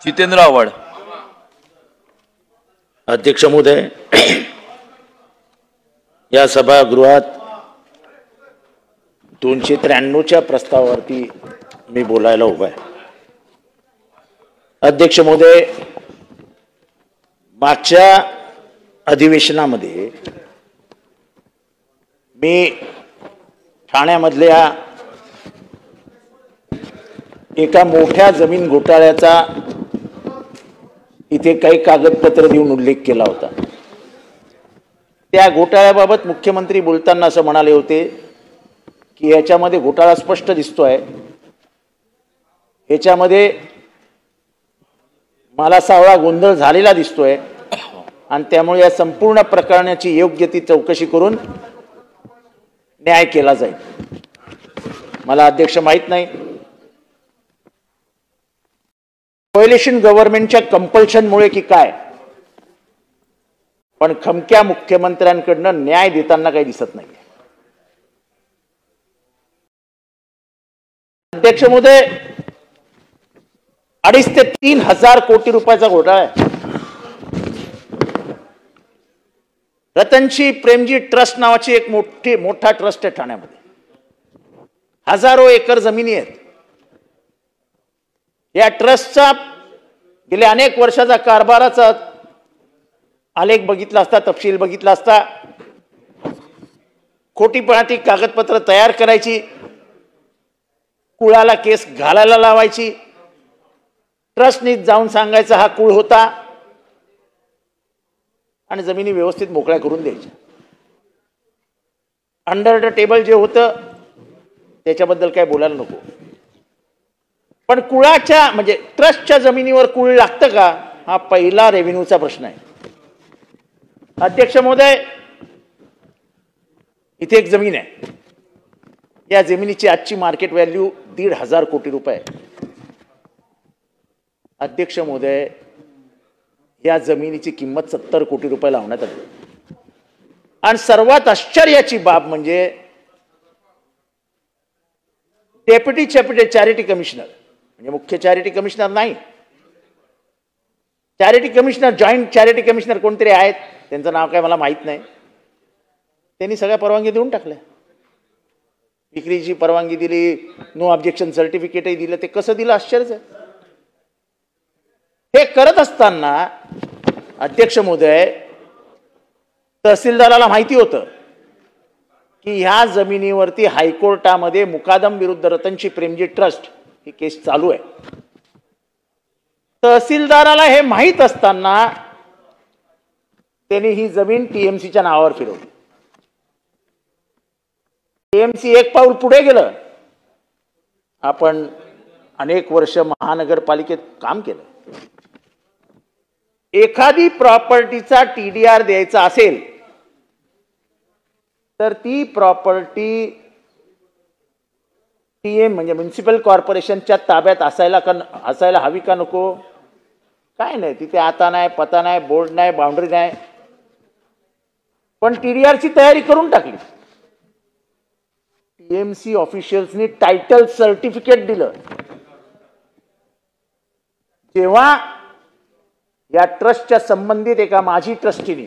जितेंद्र आव्हाड. अध्यक्ष महोदय, या सभागृहात 293च्या प्रस्तावावरती मी बोलायला उभा आहे. अध्यक्ष महोदय, मागच्या अधिवेशनामध्ये मी ठाण्यामधल्या एका मोठ्या जमीन घोटाळ्याचा इथे काही कागदपत्र देऊन उल्लेख केला होता. त्या घोटाळ्याबाबत मुख्यमंत्री बोलताना असं म्हणाले होते की याच्यामध्ये घोटाळा स्पष्ट दिसतोय, याच्यामध्ये मला सावळा गोंधळ झालेला दिसतोय आणि त्यामुळे या संपूर्ण प्रकरणाची योग्य ती चौकशी करून न्याय केला जाईल. मला अध्यक्ष माहित नाही, कोएलिशन गव्हर्नमेंटच्या कंपल्शनमुळे की काय, पण खमक्या मुख्यमंत्र्यांकडनं न्याय देताना काही दिसत नाही. अध्यक्ष महोदय, 2,500 ते 3,000 कोटी रुपयाचा घोटाळा आहे. रतनजी प्रेमजी ट्रस्ट नावाची एक मोठा ट्रस्ट आहे ठाण्यामध्ये. हजारो एकर जमिनी आहेत. या ट्रस्टचा गेल्या अनेक वर्षाचा कारभाराचा आलेख बघितला असता, तपशील बघितला असता, खोटीपणाची कागदपत्र तयार करायची, कुळाला केस घालायला लावायची, ट्रस्टनी जाऊन सांगायचा हा कुळ होता आणि जमिनी व्यवस्थित मोकळ्या करून द्यायच्या. अंडर द टेबल जे होतं त्याच्याबद्दल काय बोलायला नको, पण कुळाच्या म्हणजे ट्रस्टच्या जमिनीवर कुळ लागतं का, हा पहिला रेव्हेन्यूचा प्रश्न आहे. अध्यक्ष महोदय, इथे एक जमीन आहे. या जमिनीची आजची मार्केट व्हॅल्यू 1,500 कोटी रुपये आहे. अध्यक्ष महोदय, या जमिनीची किंमत 70 कोटी रुपये लावण्यात आली. आणि सर्वात आश्चर्याची बाब म्हणजे डेप्युटी चॅरिटी कमिशनर, म्हणजे मुख्य चॅरिटी कमिशनर नाही, charity commissioner, joint charity commissioner कोणतरी आहेत, त्यांचं नाव काय मला माहित नाही, त्यांनी सगळ्या परवानगी देऊन टाकल्या. विक्रीची परवानगी दिली, नो ऑब्जेक्शन सर्टिफिकेटही दिलं. ते कसं दिलं आश्चर्यच आहे. हे करत असताना अध्यक्ष महोदय, तहसीलदाराला माहिती होतं की ह्या जमिनीवरती हायकोर्टामध्ये मुकादम विरुद्ध रतनजी प्रेमजी ट्रस्ट ही केस चालू आहे. तहसीलदाराला हे माहित असताना त्यांनी ही जमीन टीएमसीच्या नावावर फिरवली. टीएमसी एक पाऊल पुढे गेलं. आपण अनेक वर्ष महानगरपालिकेत काम केलं. एखादी प्रॉपर्टीचा टीडीआर द्यायचा असेल तर ती प्रॉपर्टी टीएम म्हणजे म्युनिसिपल कॉर्पोरेशनच्या ताब्यात असायला हवी का नको? काय नाही, तिथे आता नाही, पता नाही, बोर्ड नाही, बाउंड्री नाही, पण टीडीआरची तयारी करून टाकली. टीएमसी ऑफिशियल्सनी टायटल सर्टिफिकेट दिलं. जेव्हा या ट्रस्टच्या संबंधित एका माजी ट्रस्टीने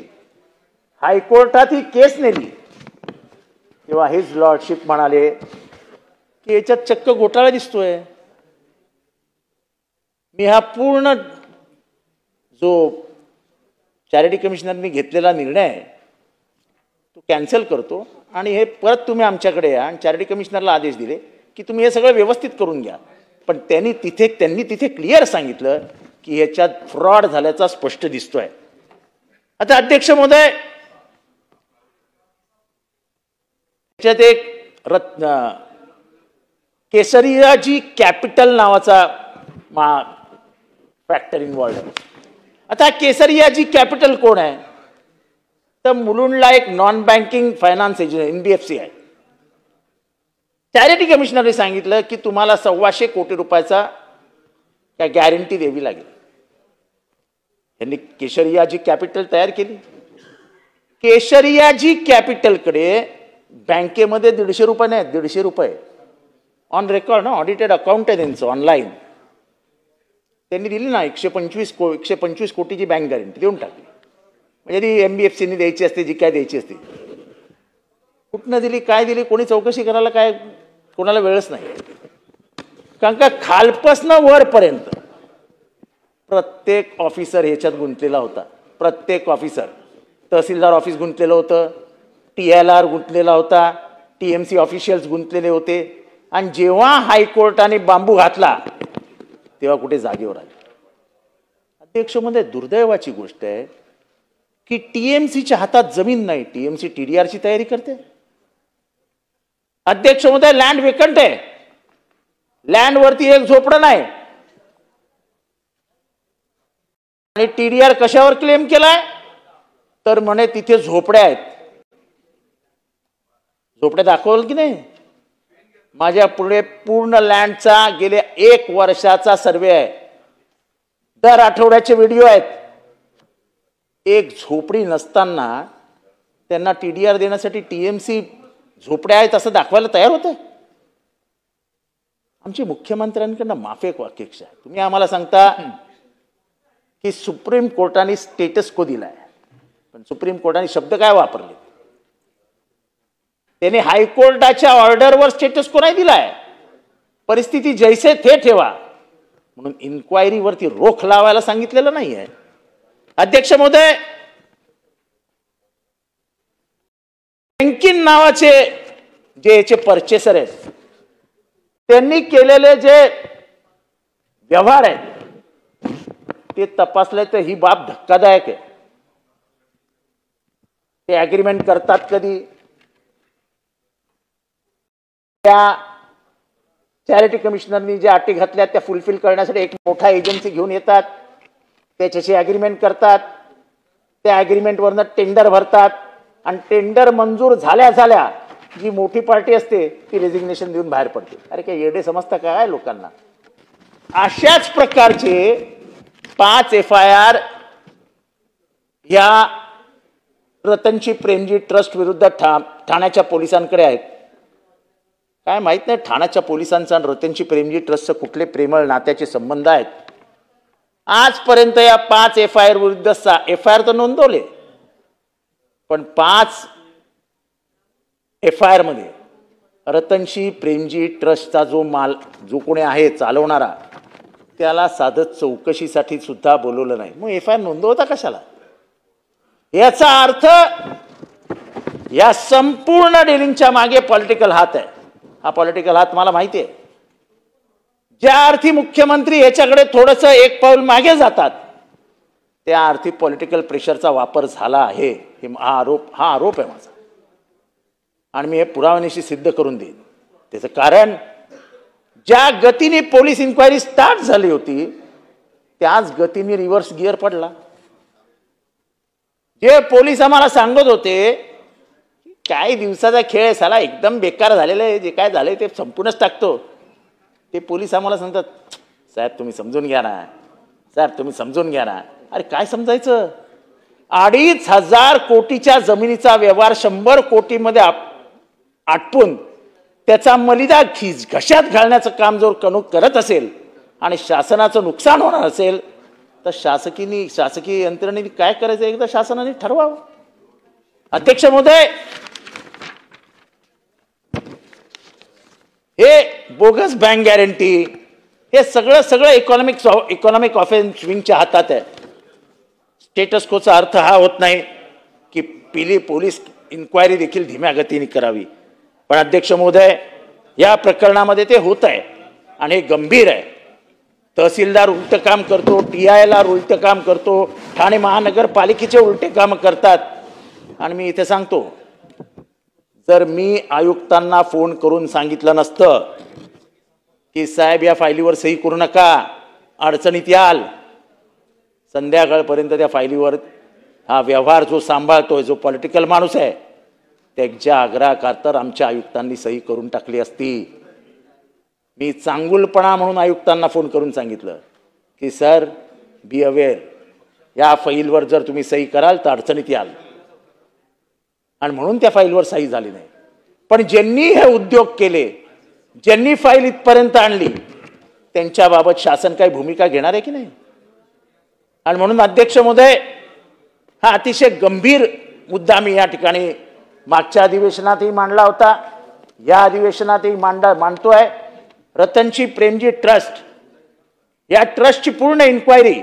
हायकोर्टात ही केस नेली तेव्हा हिज लॉर्डशिप म्हणाले की याच्यात चक्क घोटाळा दिसतोय. मी हा पूर्ण जो चॅरिटी कमिशनरने घेतलेला निर्णय आहे तो कॅन्सल करतो आणि हे परत तुम्ही आमच्याकडे या. आणि चॅरिटी कमिशनरला आदेश दिले की तुम्ही हे सगळं व्यवस्थित करून घ्या. पण त्यांनी तिथे क्लिअर सांगितलं की ह्याच्यात फ्रॉड झाल्याचा स्पष्ट दिसतोय. आता अध्यक्ष महोदय, त्याच्यात एक केसरियाजी कॅपिटल नावाचा फॅक्टर इन्व्हॉल्व आहे. आता केसरियाजी कॅपिटल कोण आहे? तर मुलुंडला एक non banking finance agency NBFC आहे. चॅरिटी कमिशनरने सांगितलं की तुम्हाला 1,200 कोटी रुपयाचा काय गॅरंटी द्यावी लागेल. त्यांनी केसरियाजी कॅपिटल तयार केली. केसरियाजी कॅपिटलकडे बँकेमध्ये 150 रुपये नाही, 150 रुपये ऑन रेकॉर्ड ना, ऑडिटेड अकाउंट आहे त्यांचं ऑनलाईन. त्यांनी दिली ना 125 कोटीची बँक गॅरंटी देऊन टाकली. म्हणजे ती MBFCनी द्यायची असते, जी काय द्यायची असते. कुठनं दिली, काय दिली, कोणी चौकशी करायला काय कोणाला वेळच नाही. कारण का खालपासनं वरपर्यंत प्रत्येक ऑफिसर ह्याच्यात गुंतलेला होता. प्रत्येक ऑफिसर, तहसीलदार ऑफिस गुंतलेलं होतं, TLR गुंतलेला होता, TMC ऑफिशियल्स गुंतलेले होते. आणि जेव्हा हायकोर्टाने बांबू घातला तेव्हा कुठे जागेवर आले. अध्यक्ष महोदय, दुर्दैवाची गोष्ट आहे की TMCच्या हातात जमीन नाही, TMC TDRची तयारी करते. अध्यक्ष महोदय, लँड वेकंट आहे, लँडवरती एक झोपडं नाही. आणि TDR कशावर क्लेम केलाय, तर म्हणे तिथे झोपड्या आहेत. झोपड्या दाखवल की नाही. माझ्या पुढे पूर्ण लँडचा गेल्या 1 वर्षाचा सर्वे आहे, दर आठवड्याचे व्हिडिओ आहेत. एक झोपडी नसताना त्यांना TDR देण्यासाठी TMC झोपड्या आहेत असं दाखवायला तयार होतं. आमची मुख्यमंत्र्यांकडनं माफक अपेक्षा आहे. तुम्ही आम्हाला सांगता की सुप्रीम कोर्टाने स्टेटस को दिलाय, पण सुप्रीम कोर्टाने शब्द काय वापरले, त्याने हायकोर्टाच्या ऑर्डरवर स्टेटस को नाही दिलाय. परिस्थिती जैसे थे ठेवा म्हणून इन्क्वायरीवरती रोख लावायला सांगितलेलं नाहीये. अध्यक्ष महोदय, बँकिन नावाचे जे याचे परचेसर आहेत त्यांनी केलेले जे व्यवहार आहेत ते तपासले तर ही बाब धक्कादायक आहे. ते ॲग्रीमेंट करतात कधी, त्या चॅरिटी कमिशनरनी ज्या अटी घातल्या त्या फुलफिल करण्यासाठी एक मोठा एजन्सी घेऊन येतात, त्याच्याशी ॲग्रीमेंट करतात, त्या ॲग्रीमेंटवरनं टेंडर भरतात आणि टेंडर मंजूर झाल्या जी मोठी पार्टी असते ती रेजिग्नेशन देऊन बाहेर पडते. अरे काय येडे समजता काय लोकांना. अशाच प्रकारचे 5 FIR या रतनजी प्रेमजी ट्रस्ट विरुद्ध ठाण्याच्या पोलिसांकडे आहेत. काय माहित नाही ठाण्याच्या पोलिसांचा आणि रतनजी प्रेमजी ट्रस्टचं कुठले प्रेमळ नात्याचे संबंध आहेत. आजपर्यंत या 5 FIR विरुद्ध FIR तर नोंदवले, पण 5 FIR मध्ये रतनजी प्रेमजी ट्रस्टचा जो कोणी आहे चालवणारा त्याला साधं चौकशीसाठी सुद्धा बोलवलं नाही. मग FIR नोंदवता कशाला. याचा अर्थ या संपूर्ण डिलिंगच्या मागे पॉलिटिकल हात आहे. हा पॉलिटिकल हात मला माहिती आहे. ज्या अर्थी मुख्यमंत्री याच्याकडे थोडंसं एक पाऊल मागे जातात त्या अर्थी पॉलिटिकल प्रेशरचा वापर झाला आहे. हा आरोप आहे माझा आणि मी हे पुराव्यानिशी सिद्ध करून देईन. त्याचं कारण ज्या गतीने पोलीस इन्क्वायरी स्टार्ट झाली होती त्याच गतीने रिव्हर्स गिअर पडला. जे पोलीस आम्हाला सांगत होते काय दिवसाचा खेळ साला एकदम बेकार झालेला आहे, जे काय झालंय ते संपूर्णच टाकतो, ते पोलीस आम्हाला सांगतात साहेब तुम्ही समजून घ्या ना, साहेब तुम्ही समजून घ्या ना. अरे काय समजायचं. 2,500 कोटीच्या जमिनीचा व्यवहार 100 कोटीमध्ये आटपून त्याचा मलिदा घशात घालण्याचं काम जर कणूक करत असेल आणि शासनाचं नुकसान होणार असेल तर शासकीय यंत्रणेने काय करायचं एकदा शासनाने ठरवावं. अध्यक्ष महोदय, हे बोगस बँक गॅरंटी हे सगळं इकॉनॉमिक ऑफेन्स विंगच्या हातात आहे. स्टेटस कोचा अर्थ हा होत नाही की पोलीस इन्क्वायरी देखील धीम्या गतीने करावी. पण अध्यक्ष महोदय, या प्रकरणामध्ये ते होत आहे आणि हे गंभीर आहे. तहसीलदार उलट काम करतो, TILR उलट काम करतो, ठाणे महानगरपालिकेचे उलटे काम करतात. आणि मी इथे सांगतो, जर मी आयुक्तांना फोन करून सांगितलं नसतं की साहेब या फायलीवर सही करू नका, अडचणीत याल, संध्याकाळपर्यंत त्या फायलीवर हा व्यवहार जो सांभाळतोय जो पॉलिटिकल माणूस आहे त्याच्या आग्रहाखातर आमच्या आयुक्तांनी सही करून टाकली असती. मी चांगुलपणा म्हणून आयुक्तांना फोन करून सांगितलं की सर बी अवेअर, या फाईलवर जर तुम्ही सही कराल तर अडचणीत याल, आणि म्हणून त्या फाईलवर सही झाली नाही. पण ज्यांनी हे उद्योग केले, ज्यांनी फाईल इथपर्यंत आणली त्यांच्याबाबत शासन काही भूमिका घेणार आहे की नाही? आणि म्हणून अध्यक्ष महोदय, हा अतिशय गंभीर मुद्दा मी या ठिकाणी मागच्या अधिवेशनातही मांडला होता, या अधिवेशनातही मांडतोय. रतनजी प्रेमजी ट्रस्ट, या ट्रस्टची पूर्ण इन्क्वायरी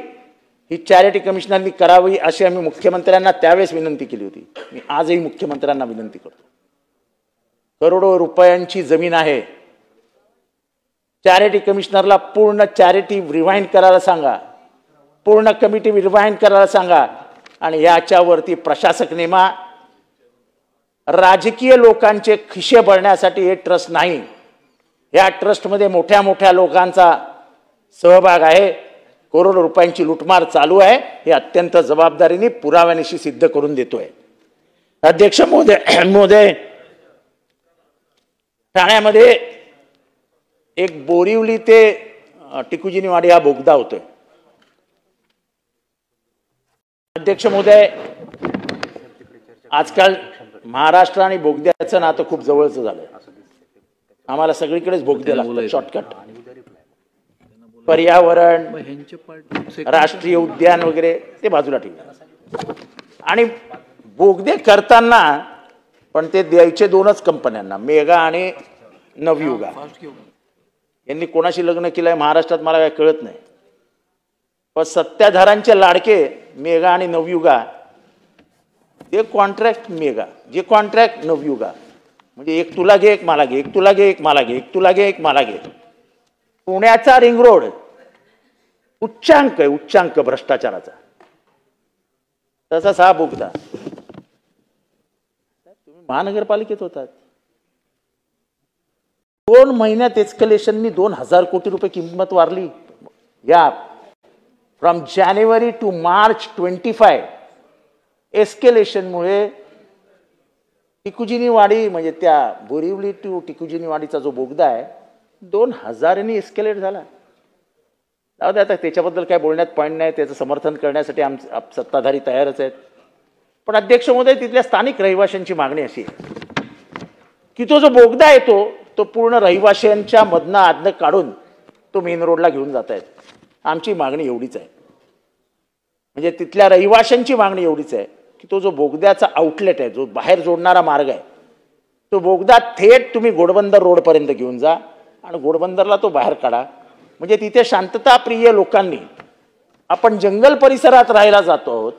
ही चॅरिटी कमिशनरनी करावी अशी आम्ही मुख्यमंत्र्यांना त्यावेळेस विनंती केली होती. मी आजही मुख्यमंत्र्यांना विनंती करतो. करोडो रुपयांची जमीन आहे. चॅरिटी कमिशनरला पूर्ण चॅरिटी रिवाइंड करायला सांगा, पूर्ण कमिटी रिवाइंड करायला सांगा आणि याच्यावरती प्रशासक नेमा. राजकीय लोकांचे खिसे भरण्यासाठी हे ट्रस्ट नाही. या ट्रस्टमध्ये मोठ्या मोठ्या लोकांचा सहभाग आहे. करोडो रुपयांची लुटमार चालू आहे. हे अत्यंत जबाबदारीने पुराव्यानिशी सिद्ध करून देतोय. अध्यक्ष महोदय, ठाण्यामध्ये एक बोरिवली ते टिकुजीनीवाडी हा बोगदा होतोय. अध्यक्ष महोदय, आजकाल महाराष्ट्र आणि बोगद्याचं नातं खूप जवळचं झालंय. आम्हाला सगळीकडेच बोगदे लागतात, शॉर्टकट. पर्यावरण, राष्ट्रीय उद्यान वगैरे ते बाजूला ठेवले. आणि बोगदे करताना पण ते द्यायचे दोनच कंपन्यांना, मेगा आणि नवयुगा. यांनी कोणाशी लग्न केलंय महाराष्ट्रात मला काय कळत नाही. पण सत्ताधाऱ्यांचे लाडके मेगा आणि नवयुगा, ते कॉन्ट्रॅक्ट मेगा, जे कॉन्ट्रॅक्ट नवयुगा. म्हणजे एक तुला घे, एक मला घे, एक तुला घे, एक मला घे, एक तुला घे, एक मला घे. पुण्याचा रिंग रोड उच्चांक आहे, उच्चांक भ्रष्टाचाराचा. तसाच हा बोगदा. तुम्ही महानगरपालिकेत होतात. 2 महिन्यात एस्केलेशननी 2000 कोटी रुपये किंमत वाढली. या फ्रॉम जानेवारी टू मार्च 25 एस्केलेशनमुळे टिकुजीनीवाडी म्हणजे त्या बोरिवली टू टिकुजीनीवाडीचा जो बोगदा आहे 2000 एस्केलेट झाला. जाऊ दे, आता त्याच्याबद्दल काय बोलण्यात पॉईंट नाही. त्याचं समर्थन करण्यासाठी सत्ताधारी तयारच आहेत. पण अध्यक्ष महोदय, तिथल्या स्थानिक रहिवाशांची मागणी अशी आहे की तो जो बोगदा येतो तो पूर्ण रहिवाशांच्या मधनं आतनं काढून तो मेन रोडला घेऊन जात आहेत. आमची मागणी एवढीच आहे, म्हणजे तिथल्या रहिवाशांची मागणी एवढीच आहे की तो जो बोगद्याचा आउटलेट आहे, जो बाहेर जोडणारा मार्ग आहे, तो बोगदा थेट तुम्ही घोडबंदर रोडपर्यंत घेऊन जा आणि घोडबंदरला तो बाहेर काढा. म्हणजे तिथे शांतताप्रिय लोकांनी, आपण जंगल परिसरात राहायला जातो आहोत,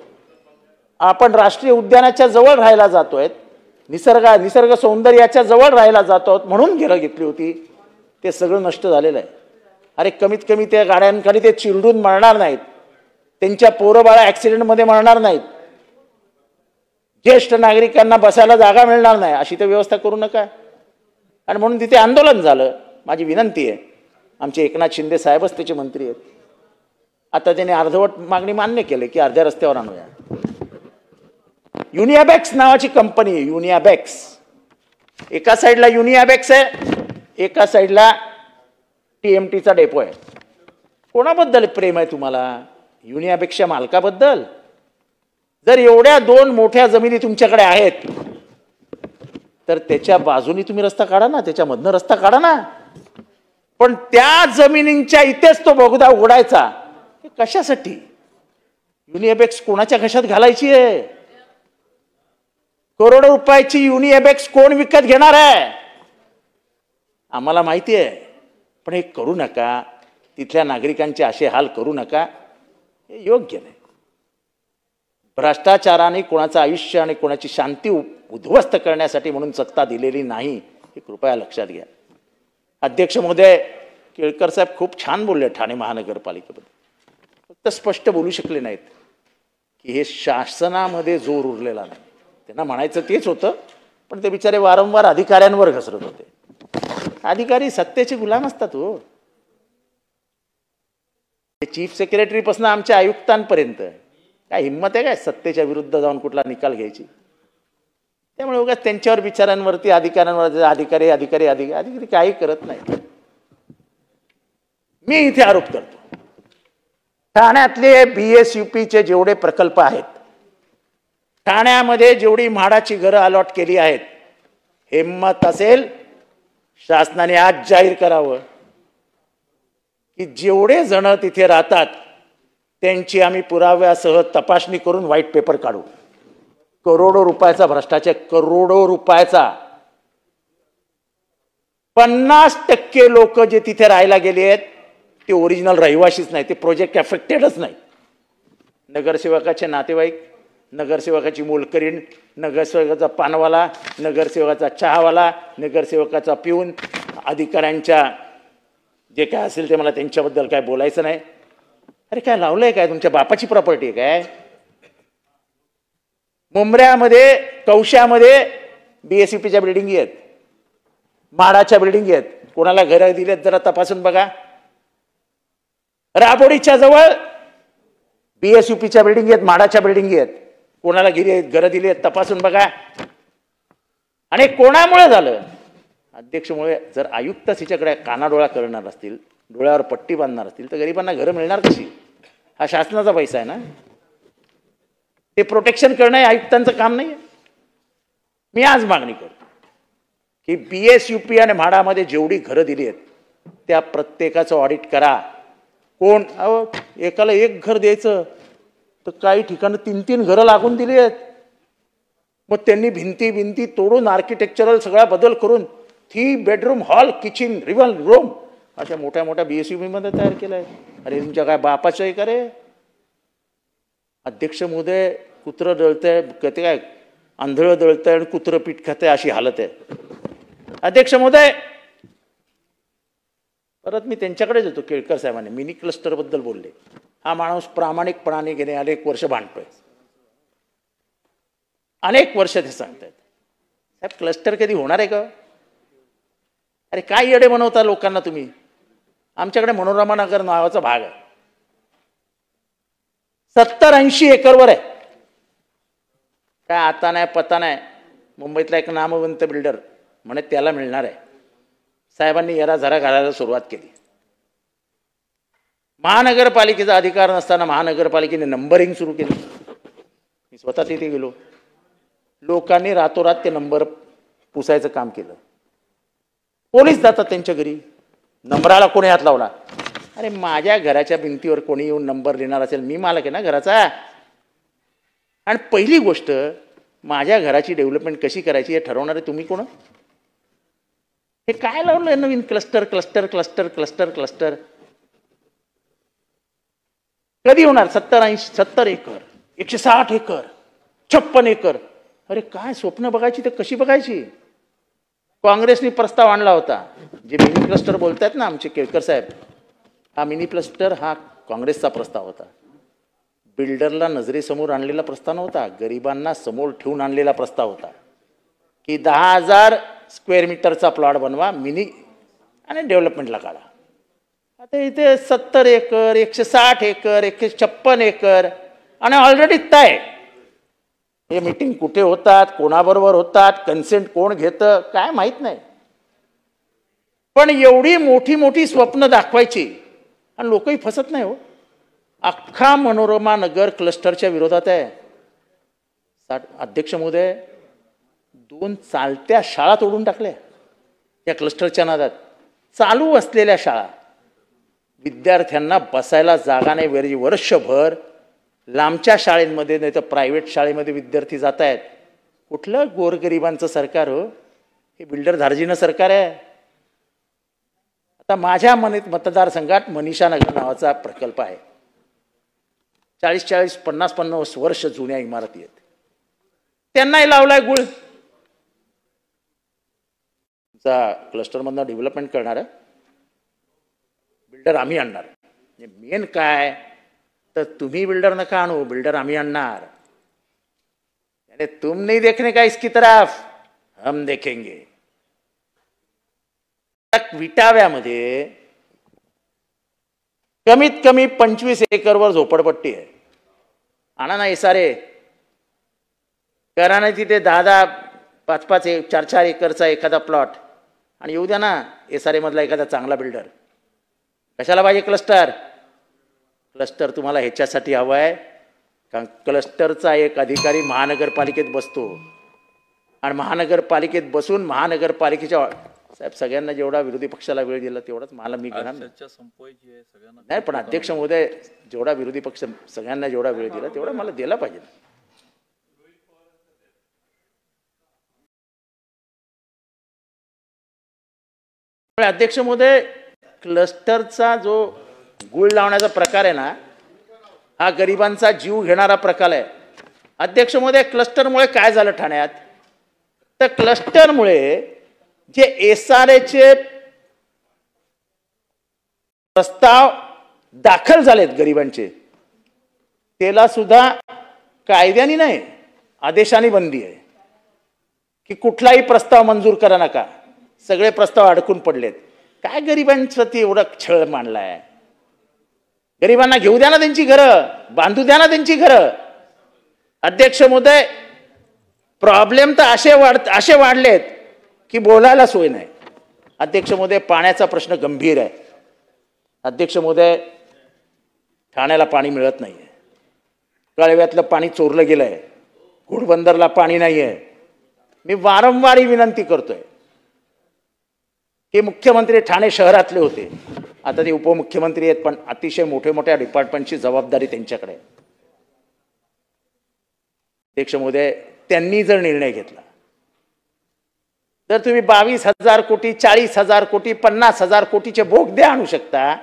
आपण राष्ट्रीय उद्यानाच्या जवळ राहायला जातोय, निसर्ग सौंदर्याच्या जवळ राहायला जातो आहोत म्हणून घरं घेतली होती. ते सगळं नष्ट झालेलं आहे. अरे कमीत कमी त्या गाड्यांकडे ते चिरडून मरणार नाहीत, त्यांच्या पोरं बाळा ॲक्सिडेंटमध्ये मरणार नाहीत, ज्येष्ठ नागरिकांना बसायला जागा मिळणार नाही, अशी तर व्यवस्था करू नका. आणि म्हणून तिथे आंदोलन झालं. माझी विनंती आहे, आमचे एकनाथ शिंदे साहेबच त्याचे मंत्री आहेत. आता त्याने अर्धवट मागणी मान्य केली की अर्ध्या रस्त्यावर आणूया. युनियाबॅक्स नावाची कंपनी आहे, युनियाबॅक्स. एका साईडला युनियाबॅक्स आहे, एका साईडला TMTचा डेपो आहे. कोणाबद्दल प्रेम आहे तुम्हाला? युनियाबॅक्सच्या मालकाबद्दल? जर एवढ्या 2 मोठ्या जमिनी तुमच्याकडे आहेत तर त्याच्या बाजूनी तुम्ही रस्ता काढा ना, त्याच्यामधनं रस्ता काढा ना. पण त्या जमिनींच्या इथेच तो बोगदा उघडायचा, हे कशासाठी? युनियाबॅक्स कोणाच्या घशात घालायची आहे? करोडो रुपयाची युनियाबॅक्स कोण विकत घेणार आहे? आम्हाला माहिती आहे. पण हे करू नका. तिथल्या नागरिकांचे असे हाल करू नका, हे योग्य नाही. भ्रष्टाचाराने कोणाचं आयुष्य आणि कोणाची शांती उद्ध्वस्त करण्यासाठी म्हणून सत्ता दिलेली नाही, हे कृपया लक्षात घ्या. अध्यक्ष महोदय, केळकर साहेब खूप छान बोलले ठाणे महानगरपालिकेबद्दल. फक्त स्पष्ट बोलू शकले नाहीत की हे शासनामध्ये जोर उरलेला नाही. त्यांना म्हणायचं तेच होतं, पण ते बिचारे वारंवार अधिकाऱ्यांवर घसरत होते. अधिकारी सत्तेचे गुलाम असतात हो. चीफ सेक्रेटरी पासून आमच्या आयुक्तांपर्यंत काय हिंमत आहे काय सत्तेच्या विरुद्ध जाऊन कुठला निकाल घ्यायची? त्यामुळे उगाच त्यांच्यावर विचारांवरती अधिकाऱ्यांवर अधिकारी अधिकारी अधिकारी अधिकारी काही करत नाही. मी इथे आरोप करतो, ठाण्यातले BSUPचे जेवढे प्रकल्प आहेत, ठाण्यामध्ये जेवढी म्हाडाची घरं अलॉट केली आहेत, हिंमत असेल शासनाने आज जाहीर करावं की जेवढे जण तिथे राहतात त्यांची आम्ही पुराव्यासह तपासणी करून व्हाईट पेपर काढू. करोडो रुपयाचा भ्रष्टाचार, करोडो रुपयाचा. 50% लोक जे तिथे राहायला गेले आहेत ते ओरिजिनल रहिवाशीच नाही, ते प्रोजेक्ट अफेक्टेडच नाही. नगरसेवकाचे नातेवाईक, नगरसेवकाची मोलकरीण, नगरसेवकाचा पानवाला, नगरसेवकाचा चहावाला, नगरसेवकाचा पिऊन, अधिकाऱ्यांच्या जे काय असेल ते मला त्यांच्याबद्दल काय बोलायचं नाही. अरे काय लावलंय काय? तुमच्या बापाची प्रॉपर्टी आहे काय? मुंबऱ्यामध्ये, कौशामध्ये BSUPच्या बिल्डिंगी आहेत, माडाच्या बिल्डिंगी आहेत. कोणाला घरं दिलेत जरा तपासून बघा. राबोडीच्या जवळ BSUPच्या बिल्डिंगी आहेत, माडाच्या बिल्डिंगी आहेत. कोणाला घरं दिली आहेत तपासून बघा. आणि कोणामुळे झालं? अध्यक्षमुळे. जर आयुक्त तिच्याकडे कानाडोळा करणार असतील, डोळ्यावर पट्टी बांधणार असतील, तर गरिबांना घरं मिळणार कशी? हा शासनाचा पैसा आहे ना. ते प्रोटेक्शन करणं हे आयुक्तांचं काम नाही. मी आज मागणी करतो की BSUP आणि म्हाडामध्ये जेवढी घरं दिली आहेत त्या प्रत्येकाचं ऑडिट करा. कोण एकाला एक घर द्यायचं तर काही ठिकाणी 3-3 घरं लागून दिली आहेत. मग त्यांनी भिंती तोडून आर्किटेक्चरल सगळा बदल करून 3 बेडरूम, हॉल, किचन, रिव्हल रूम अशा मोठ्या मोठ्या BSUP मध्ये तयार केलाय. अरे तुमच्या काय बापाचं आहे का रे? अध्यक्ष महोदय, कुत्रं दळतंय, कधी काय आंधळं दळतंय आणि कुत्रं पीठ खातंय अशी हालत आहे. अध्यक्ष महोदय, परत मी त्यांच्याकडेच येतो. केळकर साहेबांनी मिनी क्लस्टर बद्दल बोलले. हा माणूस प्रामाणिकपणाने गेले अनेक वर्ष भांडतोय, अनेक वर्ष ते सांगतायत. साहेब क्लस्टर कधी होणार आहे का? अरे काय येडे बनवता लोकांना तुम्ही. आमच्याकडे मनोरमा नगर नावाचा भाग आहे, 70-80 एकरवर आहे. काय आता नाही पता नाही. मुंबईतला एक नामवंत बिल्डर म्हणे त्याला मिळणार आहे. साहेबांनी याला जरा घालायला सुरुवात केली. महानगरपालिकेचा अधिकार नसताना महानगरपालिकेने नंबरिंग सुरू केली. मी स्वतः तिथे गेलो. लोकांनी रातोरात ते नंबर पुसायचं काम केलं. पोलीस जातात त्यांच्या घरी. नंबराला कोणी हात लावला? अरे माझ्या घराच्या भिंतीवर कोणी येऊन नंबर लिहिणार असेल, मी मालक आहे ना घराचा. आणि पहिली गोष्ट, माझ्या घराची डेव्हलपमेंट कशी करायची हे ठरवणारे तुम्ही कोण? हे काय लावलं नवीन cluster cluster cluster cluster cluster? कधी होणार? 70 एकर, 160 एकर, 56 एकर. अरे काय स्वप्न बघायची तर कशी बघायची? काँग्रेसने प्रस्ताव आणला होता. जे मिनी क्लस्टर बोलतायत ना आमचे केळकर साहेब, हा मिनी क्लस्टर हा काँग्रेसचा प्रस्ताव होता. बिल्डरला नजरेसमोर आणलेला प्रस्ताव नव्हता, गरिबांना समोर ठेवून आणलेला प्रस्ताव होता की 10,000 स्क्वेअर मीटरचा प्लॉट बनवा मिनी आणि डेव्हलपमेंटला काढा. आता इथे 70 एकर, 160 एकर, 156 एकर आणि ऑलरेडी तय. हे मीटिंग कुठे होतात, कोणाबरोबर होतात, कन्सेंट कोण घेतं काय माहित नाही. पण एवढी मोठी मोठी स्वप्न दाखवायची आणि लोकही फसत नाही हो. अख्खा मनोरमा नगर क्लस्टरच्या विरोधात आहे. अध्यक्ष महोदय, 2 चालत्या शाळा तोडून टाकल्या या क्लस्टरच्या नादात. चालू असलेल्या शाळा, विद्यार्थ्यांना बसायला जागा नाही. वर्षभर लांबच्या शाळेमध्ये नाही तर प्रायव्हेट शाळेमध्ये विद्यार्थी जात आहेत. कुठलं गोरगरिबांचं सरकार हो? हे बिल्डर धार्जिनं सरकार आहे. आता माझ्या मतदारसंघात मनीषा नगर नावाचा प्रकल्प आहे. 40-40, 50-50 वर्ष जुन्या इमारती आहेत. त्यांनाही लावलाय गुळ. तुमचा क्लस्टरमधनं डेव्हलपमेंट करणार आहे बिल्डर आम्ही आणणार. मेन काय तर तुम्ही बिल्डर नका आणू, बिल्डर आम्ही आणणार. अरे तुम नहीं देखने का इसकी तरफ, हम देखेंगे. विटाव्यामध्ये कमीत कमी 25 एकरवर झोपडपट्टी आहे. आणा ना सारे करा ना तिथे 10-10, 5-5, 4-4 एकरचा एखादा प्लॉट आणि येऊ द्या ना SRA मधला एखादा चांगला बिल्डर. कशाला पाहिजे क्लस्टर? क्लस्टर तुम्हाला ह्याच्यासाठी हवं आहे कारण क्लस्टरचा एक अधिकारी महानगरपालिकेत बसतो आणि महानगरपालिकेत बसून महानगरपालिकेच्या साहेब सगळ्यांना जेवढा विरोधी पक्षाला वेळ दिला तेवढाच मला मी घेणार नाही. चर्चा संपवायची आहे सगळ्यांना. नाही पण अध्यक्ष महोदय जेवढा विरोधी पक्ष सगळ्यांना जेवढा वेळ दिला तेवढा मला दिला पाहिजे. अध्यक्ष महोदय क्लस्टरचा जो गुळ लावण्याचा प्रकार आहे ना हा गरिबांचा जीव घेणारा प्रकार आहे. अध्यक्ष महोदय क्लस्टरमुळे काय झालं ठाण्यात तर क्लस्टरमुळे जे SRAचे प्रस्ताव दाखल झालेत गरिबांचे त्याला सुद्धा कायद्याने नाही आदेशाने बंदी आहे की कुठलाही प्रस्ताव मंजूर करा नका. सगळे प्रस्ताव अडकून पडलेत. काय गरिबांचं ते एवढा छळ मांडलाय. गरिबांना घेऊ द्या ना त्यांची घरं, बांधू द्या ना त्यांची घरं. अध्यक्ष महोदय प्रॉब्लेम तर असे वाढलेत की बोलायला सोय नाही. अध्यक्ष महोदय पाण्याचा प्रश्न गंभीर आहे. अध्यक्ष महोदय ठाण्याला पाणी मिळत नाहीये. कळव्यातलं पाणी चोरलं गेलंय. घोडबंदरला पाणी नाहीये. मी वारंवार ही विनंती करतोय की मुख्यमंत्री ठाणे शहरातले होते आता ते उपमुख्यमंत्री आहेत पण अतिशय मोठ्या डिपार्टमेंटची जबाबदारी त्यांच्याकडे आहे. अध्यक्ष महोदय त्यांनी जर निर्णय घेतला तर तुम्ही 22,000 कोटी 40,000 कोटी 50,000 कोटीचे बोगदे आणू शकता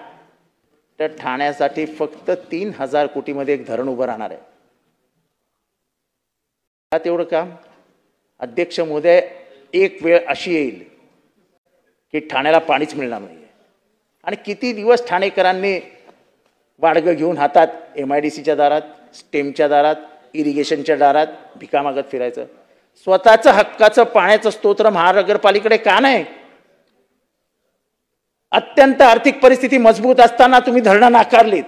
तर ठाण्यासाठी फक्त 3,000 कोटीमध्ये एक धरण उभं राहणार आहे. तेवढं काम. अध्यक्ष महोदय एक वेळ अशी येईल की ठाण्याला पाणीच मिळणार नाही आणि किती दिवस ठाणेकरांनी वाडगं घेऊन हातात MIDCच्या दारात स्टेमच्या दारात इरिगेशनच्या दारात भिका मागत फिरायचं. स्वतःचं हक्काचं पाण्याचं स्तोत्र महानगरपालिकेकडे का नाही. अत्यंत आर्थिक परिस्थिती मजबूत असताना तुम्ही धरणं नाकारलीत.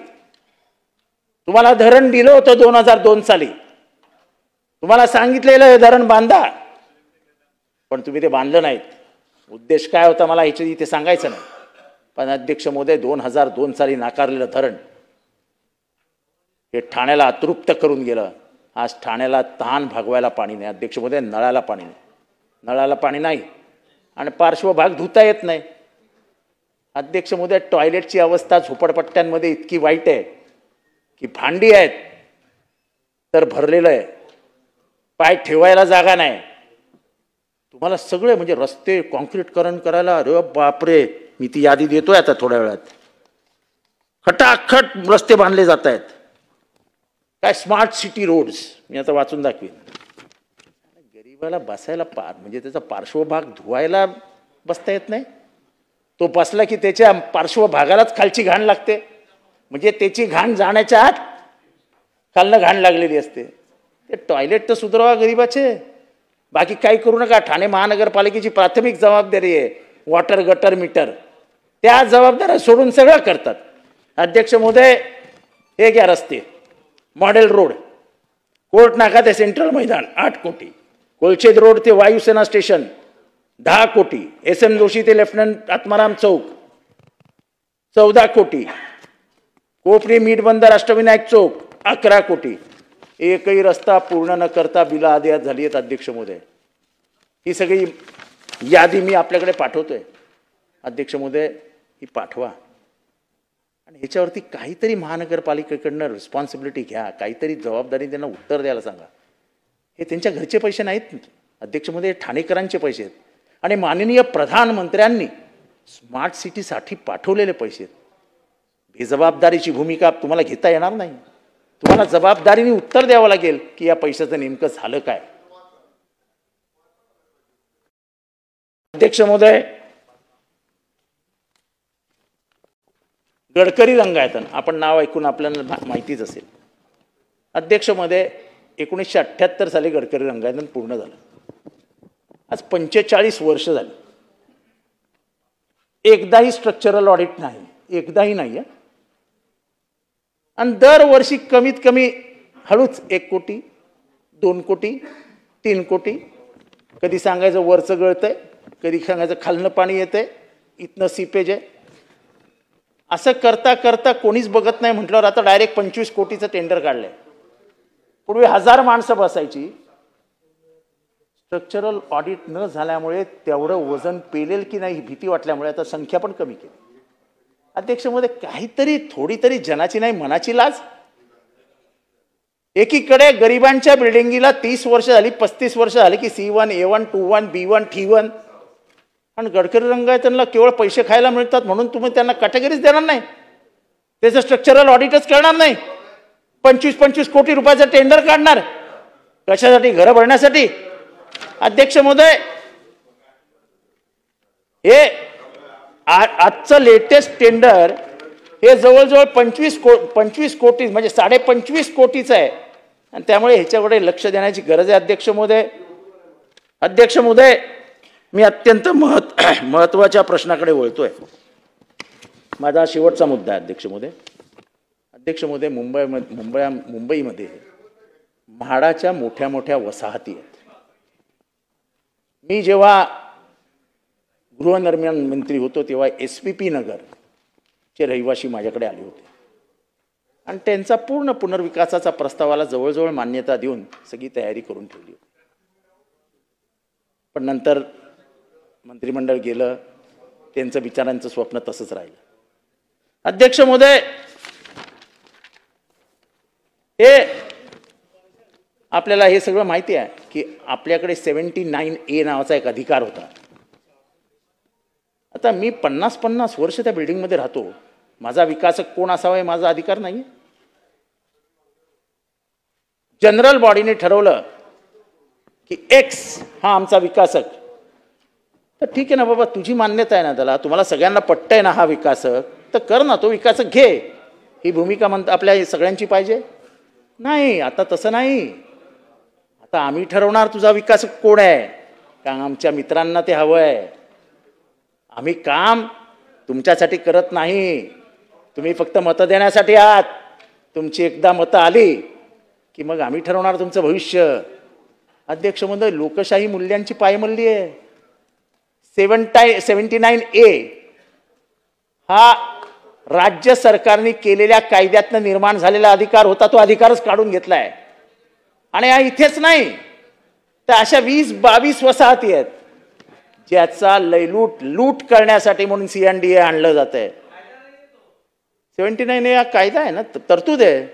तुम्हाला धरण दिलं होतं 2002 साली. तुम्हाला सांगितलेलं हे धरण बांधा पण तुम्ही ते बांधलं नाहीत. उद्देश काय होता मला इथे सांगायचं नाही पण अध्यक्ष महोदय 2002 साली नाकारलेलं धरण हे ठाण्याला अतृप्त करून गेलं. आज ठाण्याला तहान भागवायला पाणी नाही. अध्यक्ष महोदय नळाला पाणी नाही. नळाला पाणी नाही आणि पार्श्वभाग धुता येत नाही. अध्यक्ष महोदय टॉयलेटची अवस्था झोपडपट्ट्यांमध्ये इतकी वाईट आहे की भांडी आहेत तर भरलेलं आहे. पाय ठेवायला जागा नाही. तुम्हाला सगळे म्हणजे रस्ते कॉन्क्रीटकरण करायला अरे बापरे मी ती यादी देतोय आता थोड्या वेळात. खटाखट रस्ते बांधले जात आहेत. काय स्मार्ट सिटी रोड्स मी आता वाचून दाखवीन. गरीबाला बसायला म्हणजे त्याचा पार्श्वभाग धुवायला बसता येत नाही. तो बसला की त्याच्या पार्श्वभागालाच खालची घाण लागते. म्हणजे त्याची घाण जाण्याच्या आत खालनं घाण लागलेली असते. ते टॉयलेट तर सुधारवा गरीबाचे. बाकी काही करू नका. ठाणे महानगरपालिकेची प्राथमिक जबाबदारी आहे वॉटर गटर मीटर. त्या जबाबदाऱ्या सोडून सगळं करतात. अध्यक्ष महोदय हे घ्या रस्ते मॉडेल रोड कोर्ट नाका ते सेंट्रल मैदान 8 कोटी. कोलशेद रोड ते वायुसेना स्टेशन 10 कोटी. SM जोशी ते लेफ्टनंट आत्माराम चौक 14 कोटी. कोपरी मीठ बंदर अष्टविनायक चौक 11 कोटी. एकही रस्ता पूर्ण न करता बिलं आदेयात झाली आहेत. अध्यक्ष महोदय ही सगळी यादी मी आपल्याकडे पाठवतोय. अध्यक्ष महोदय ही पाठवा आणि ह्याच्यावरती काहीतरी महानगरपालिकेकडनं रिस्पॉन्सिबिलिटी घ्या. काहीतरी जबाबदारी त्यांना उत्तर द्यायला सांगा. हे त्यांच्या घरचे पैसे नाहीत अध्यक्ष महोदय. ठाणेकरांचे पैसे आहेत आणि माननीय प्रधानमंत्र्यांनी स्मार्ट सिटीसाठी पाठवलेले पैसे आहेत. बेजबाबदारीची भूमिका तुम्हाला घेता येणार नाही. तुम्हाला जबाबदारीने उत्तर द्यावं लागेल की या पैशाचं नेमकं झालं काय. अध्यक्ष महोदय गडकरी रंगायतन आपण नाव ऐकून आपल्याला माहितीच असेल. अध्यक्ष महोदय 1978 साली गडकरी रंगायतन पूर्ण झालं. आज 45 वर्ष झाली. एकदाही स्ट्रक्चरल ऑडिट नाही. एकदाही नाही. आणि दरवर्षी कमीत कमी हळूच 1 कोटी 2 कोटी 3 कोटी. कधी सांगायचं वरचं गळतंय कधी सांगायचं खालनं पाणी येतंय इथनं सीपेज आहे. असं करता करता कोणीच बघत नाही म्हटल्यावर आता डायरेक्ट 25 कोटीचं टेंडर काढलंय. पूर्वी 1000 माणसं बसायची. स्ट्रक्चरल ऑडिट न झाल्यामुळे तेवढं वजन पेलेल की नाही ही भीती वाटल्यामुळे आता संख्या पण कमी केली. अध्यक्ष महोदय, काहीतरी थोडी तरी जनाची नाही मनाची लाज. एकीकडे गरिबांच्या बिल्डिंगीला 30 वर्ष झाली, 35 वर्ष झाली की C1, A1, 2-1, B1, T1, आणि गडकरी रंग आहे, त्यांना केवळ पैसे खायला मिळतात म्हणून तुम्ही त्यांना कॅटेगरीज देणार नाही, त्याचं स्ट्रक्चरल ऑडिटच करणार नाही. 25-25 कोटी रुपयाचं टेंडर काढणार कशासाठी? घरं भरण्यासाठी. अध्यक्ष महोदय, हे आजचं लेटेस्ट टेंडर हे जवळजवळ 25 कोटी म्हणजे 25.5 कोटीचं आहे, आणि त्यामुळे ह्याच्याकडे लक्ष देण्याची गरज आहे. अध्यक्ष महोदय, मी अत्यंत महत्त्वाच्या प्रश्नाकडे वळतोय. माझा शेवटचा मुद्दा आहे अध्यक्ष महोदय. मुंबईमध्ये म्हाडाच्या मोठ्या मोठ्या वसाहती आहेत. मी जेव्हा गृहनिर्माण मंत्री होतो तेव्हा SPP नगरचे रहिवासी माझ्याकडे आले होते, आणि त्यांचा पूर्ण पुनर्विकासाचा प्रस्तावाला जवळजवळ मान्यता देऊन सगळी तयारी करून ठेवली होती. पण नंतर मंत्रिमंडळ गेलं, त्यांचं विचारांचं स्वप्न तसंच राहिलं. अध्यक्ष महोदय, हे आपल्याला हे सगळं माहिती आहे की आपल्याकडे 79A नावाचा एक अधिकार होता. आता मी 50 वर्ष त्या बिल्डिंगमध्ये राहतो, माझा विकासक कोण असावा हे माझा अधिकार नाही. जनरल बॉडीने ठरवलं की X हा आमचा विकासक, तर ठीक आहे ना बाबा, तुझी मान्यता आहे ना त्याला, तुम्हाला सगळ्यांना पटतंय ना हा विकासक, तर कर ना, तो विकासक घे. ही भूमिका आपल्या सगळ्यांची पाहिजे. नाही, आता तसं नाही. आता आम्ही ठरवणार तुझा विकासक कोण आहे, कारण आमच्या मित्रांना ते हवं आहे. आम्ही काम तुमच्यासाठी करत नाही, तुम्ही फक्त मतं देण्यासाठी आहात. तुमची एकदा मतं आली की मग आम्ही ठरवणार तुमचं भविष्य. अध्यक्ष महोदय, लोकशाही मूल्यांची पायमल्ली आहे. 79A हा राज्य सरकारने केलेल्या कायद्यातनं निर्माण झालेला अधिकार होता, तो अधिकारच काढून घेतलाय. आणि हा इथेच नाही तर अशा 20-22 वसाहती आहेत ज्याचा लूट करण्यासाठी म्हणून CNDA आणलं जात आहे. 79A हा कायदा आहे ना, तरतूद आहे.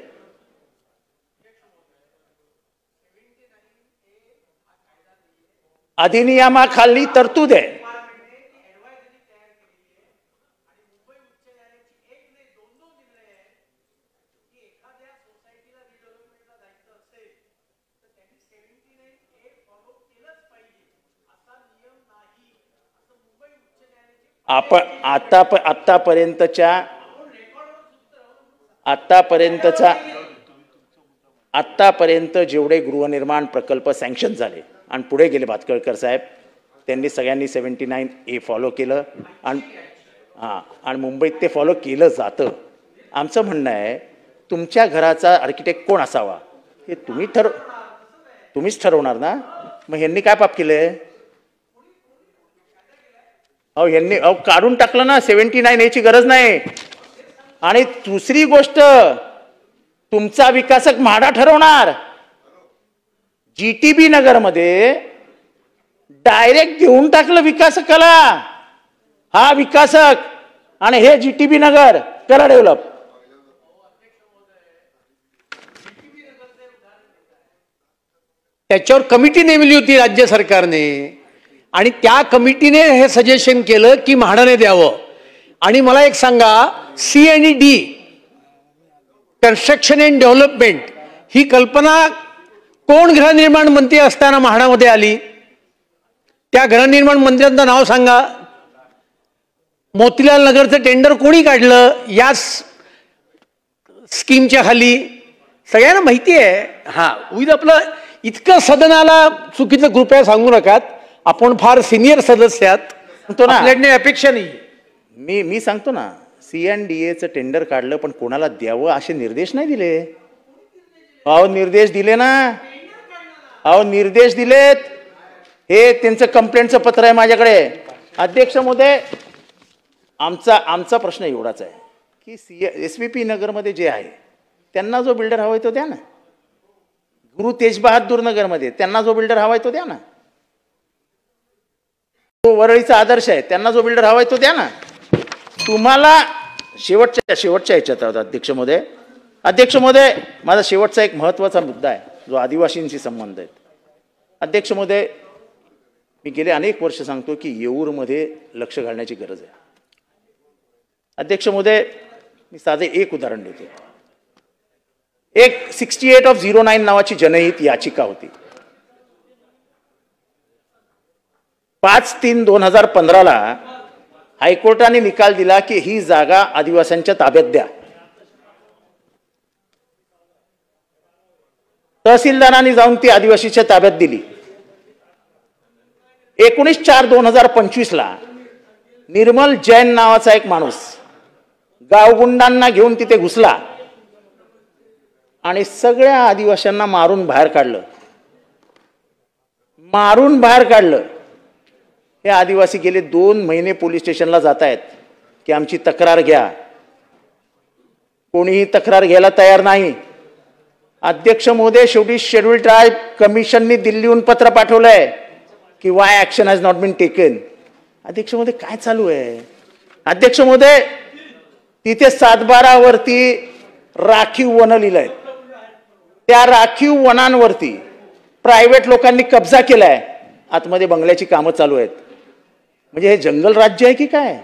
अधिनियमाखाली तरतूद आहे. आतापर्यंत जेवढे गृहनिर्माण प्रकल्प सँक्शन झाले आणि पुढे गेले भातखळकर साहेब, त्यांनी सगळ्यांनी 79A फॉलो केलं, आणि मुंबईत ते फॉलो केलं जातं. आमचं म्हणणं आहे, तुमच्या घराचा आर्किटेक्ट कोण असावा हे तुम्हीच ठरवणार ना. मग ह्यांनी काय पाप केलंय? ह्यांनी काढून टाकलं ना, 79A ची गरज नाही. आणि दुसरी गोष्ट, तुमचा विकासक म्हाडा ठरवणार. GTB नगरमध्ये डायरेक्ट घेऊन टाकलं विकासकाला, हा विकासक, आणि हे GTB नगर करा डेव्हलप. त्याच्यावर कमिटी नेमली होती राज्य सरकारने, आणि त्या कमिटीने हे सजेशन केलं की म्हाडाने द्यावं. आणि मला एक सांगा, C&D कन्स्ट्रक्शन अँड डेव्हलपमेंट ही कल्पना कोण गृहनिर्माण मंत्री असताना म्हाडामध्ये आली? त्या गृहनिर्माण मंत्र्यांचं नाव सांगा. मोतीलाल नगरचं टेंडर कोणी काढलं या स्कीमच्या खाली? सगळ्यांना माहिती आहे. उद्या आपलं इतकं सदनाला चुकीचं कृपया सांगू नका, आपण फार सिनियर सदस्य आहात, आपल्याकडे अपेक्षा नाही. मी सांगतो ना, CNDAचं टेंडर काढलं पण कोणाला द्यावं असे निर्देश नाही दिले. निर्देश दिले ना, निर्देश दिलेत. हे त्यांचं कंप्लेंटचं पत्र आहे माझ्याकडे. अध्यक्ष महोदय, आमचा प्रश्न एवढाच आहे की SVP नगरमध्ये जे आहे त्यांना जो बिल्डर हवाय तो द्या ना. गुरु तेज बहादूर नगरमध्ये त्यांना जो बिल्डर हवाय तो द्या ना. तो वरळीचा आदर्श आहे, त्यांना जो बिल्डर हवाय तो द्या ना. तुम्हाला शेवटच्या ह्याच्यात आहोत अध्यक्ष महोदय. अध्यक्ष महोदय, माझा शेवटचा एक महत्त्वाचा मुद्दा आहे जो आदिवासींशी संबंध आहे. अध्यक्ष महोदय, मी गेले अनेक वर्ष सांगतो की येऊरमध्ये लक्ष घालण्याची गरज आहे. अध्यक्ष महोदय, मी साधे एक उदाहरण देतो. एक 68/09 नावाची जनहित याचिका होती. 5/3/2015 हायकोर्टाने निकाल दिला की ही जागा आदिवासींच्या ताब्यात द्या. तहसीलदारांनी जाऊन ती आदिवासीच्या ताब्यात दिली. 19/4/2025 निर्मल जैन नावाचा एक माणूस गावगुंडांना घेऊन तिथे घुसला आणि सगळ्या आदिवासींना मारून बाहेर काढलं. हे आदिवासी गेले 2 महिने पोलीस स्टेशनला जात आहेत की आमची तक्रार घ्या. कोणीही तक्रार घ्यायला तयार नाही. अध्यक्ष महोदय, शेवटी शेड्यूल ट्राईब कमिशननी दिल्लीहून पत्र पाठवलंय की why action has not been taken. अध्यक्ष महोदय, काय चालू आहे? अध्यक्ष महोदय, तिथे 7/12 वरती राखीव वन लिहिलंय. त्या राखीव वनांवरती प्रायव्हेट लोकांनी कब्जा केलाय. आतमध्ये बंगल्याची कामं चालू आहेत. म्हणजे हे जंगल राज्य आहे की काय?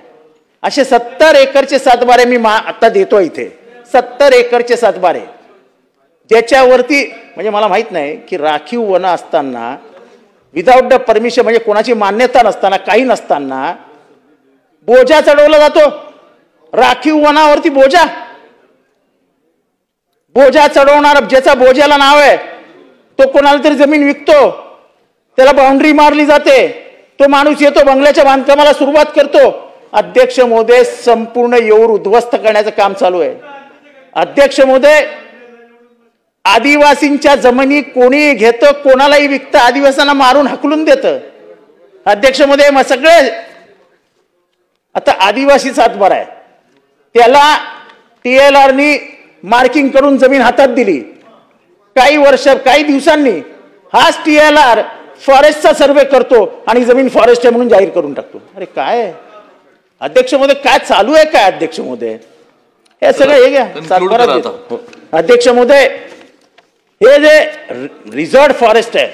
असे 70 एकरचे 7/12 मी आता देतो इथे. 70 एकरचे 7/12 ज्याच्यावरती म्हणजे मला माहित नाही की राखीव वन असताना विदाउट द परमिशन, म्हणजे कोणाची मान्यता नसताना, काही नसताना बोजा चढवला जातो. राखीव वनावरती बोजा चढवणार, ज्याचा बोजाला नाव आहे तो कोणाला तरी जमीन विकतो, त्याला बाउंड्री मारली जाते, तो माणूस येतो बंगल्याच्या बांधकामाला सुरुवात करतो. अध्यक्ष महोदय, संपूर्ण येऊर उद्ध्वस्त करण्याचं काम चालू आहे. अध्यक्ष महोदय, आदिवासींच्या जमिनी कोणी घेतं, कोणालाही विकतं, आदिवासींना मारून हकलून देतं. अध्यक्ष महोदय, मग सगळे आता आदिवासी 7/12 आहे, त्याला TLRनी मार्किंग करून जमीन हातात दिली. काही दिवसांनी हाच TLR फॉरेस्टचा सर्वे करतो आणि जमीन फॉरेस्ट आहे म्हणून जाहीर करून टाकतो. अरे काय अध्यक्ष महोदय, काय चालू आहे काय? अध्यक्ष महोदय, हे सगळं हे घ्या 7/12. अध्यक्ष महोदय, हे जे रिझर्व्ड फॉरेस्ट आहे,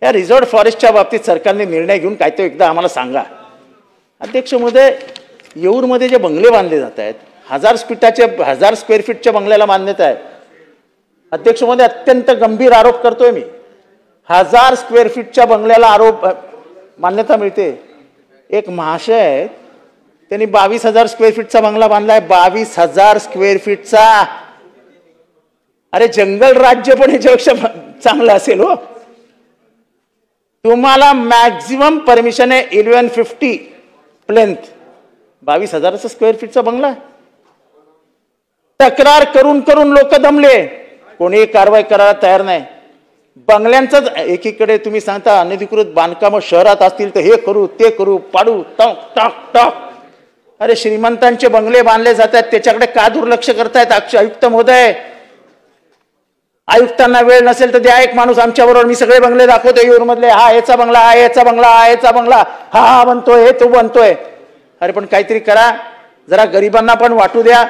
या रिझर्व्ड फॉरेस्टच्या बाबतीत सरकारने निर्णय घेऊन काय ते एकदा आम्हाला सांगा. अध्यक्ष महोदय, येऊरमध्ये जे बंगले बांधले जात आहेत, 1000 स्क्वेअर फीटच्या बंगल्याला मान्यता आहे. अध्यक्ष महोदय, अत्यंत गंभीर आरोप करतोय मी. 1000 स्क्वेअर फीटच्या बंगल्याला मान्यता मिळते. एक महाशय आहेत, त्यांनी 22,000 स्क्वेअर फीटचा बंगला बांधलाय. 22,000 स्क्वेअर फीटचा. अरे जंगल राज्य पण ह्याच्यापेक्षा चांगलं असेल हो. तुम्हाला मॅक्झिमम परमिशन आहे 1150 प्लेंथ. 22,000 स्क्वेअर फीटचा बंगला. तक्रार करून करून लोक दमले, कोणी कारवाई करायला तयार नाही. बंगल्यांचाच एकीकडे तुम्ही सांगता अनधिकृत बांधकाम शहरात असतील तर हे करू ते करू, पाडू, टॉक टॉक टॉक. अरे श्रीमंतांचे बंगले बांधले जातात, त्याच्याकडे का दुर्लक्ष करतायत आयुक्त महोदय? आयुक्तांना वेळ नसेल तर द्या एक माणूस आमच्याबरोबर, मी सगळे बंगले दाखवतो येऊरमधले. हा याचा बंगला, हा याचा बंगला, हा याचा बंगला, हा बनतोय, हे तो बनतोय. अरे पण काहीतरी करा, जरा गरिबांना पण वाटू द्या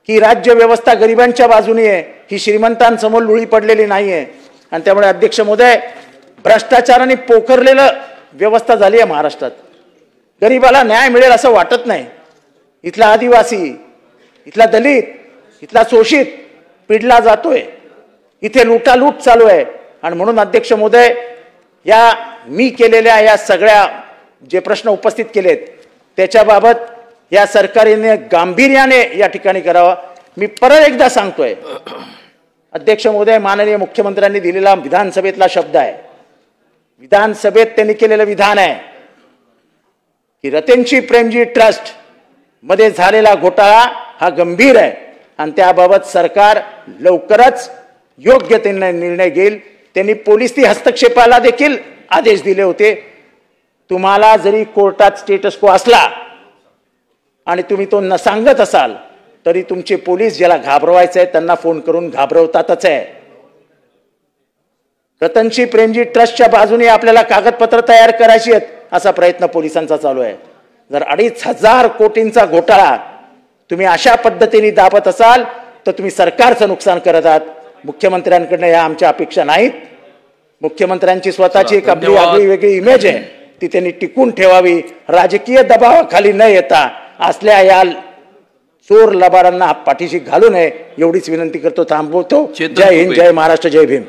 की राज्य व्यवस्था गरिबांच्या बाजूने आहे, ही श्रीमंतांसमोर लुळी पडलेली नाहीये. आणि त्यामुळे अध्यक्ष महोदय, भ्रष्टाचाराने पोखरलेलं व्यवस्था झाली आहे महाराष्ट्रात. गरिबाला न्याय मिळेल असं वाटत नाही. इथला आदिवासी, इथला दलित, इथला शोषित पिडला जातोय. इथे लुटालूट चालू आहे. आणि म्हणून अध्यक्ष महोदय, या मी केलेल्या या सगळ्या जे प्रश्न उपस्थित केलेत त्याच्याबाबत या सरकारने गांभीर्याने या ठिकाणी करावा. मी परत एकदा सांगतोय अध्यक्ष महोदय, माननीय मुख्यमंत्र्यांनी दिलेला विधानसभेतला शब्द आहे, विधानसभेत त्यांनी केलेलं विधान आहे की रतनजी प्रेमजी ट्रस्ट मध्ये झालेला घोटाळा हा गंभीर आहे आणि त्याबाबत सरकार लवकरच योग्य निर्णय घेईल. त्यांनी पोलीस हस्तक्षेपाला देखील आदेश दिले होते. तुम्हाला जरी कोर्टात स्टेटस को असला आणि तुम्ही तो न सांगत असाल तरी तुमचे पोलीस ज्याला घाबरवायचं आहे त्यांना फोन करून घाबरवतातच आहे. रतनजी प्रेमजी ट्रस्टच्या बाजूने आपल्याला कागदपत्र तयार करायची आहेत. असा प्रयत्न पोलिसांचा चालू आहे. जर 2,500 कोटींचा घोटाळा तुम्ही अशा पद्धतीने दाबत असाल तर तुम्ही सरकारचं नुकसान करत आहात. मुख्यमंत्र्यांकडनं या आमच्या अपेक्षा नाहीत. मुख्यमंत्र्यांची स्वतःची एक आपली आगळी वेगळी इमेज आहे, ती त्यांनी टिकून ठेवावी. राजकीय दबावाखाली न येता असल्या या चोर लबाडांना पाठीशी घालू नये एवढीच विनंती करतो. थांबवतो. जय हिंद, जय महाराष्ट्र, जय भीम.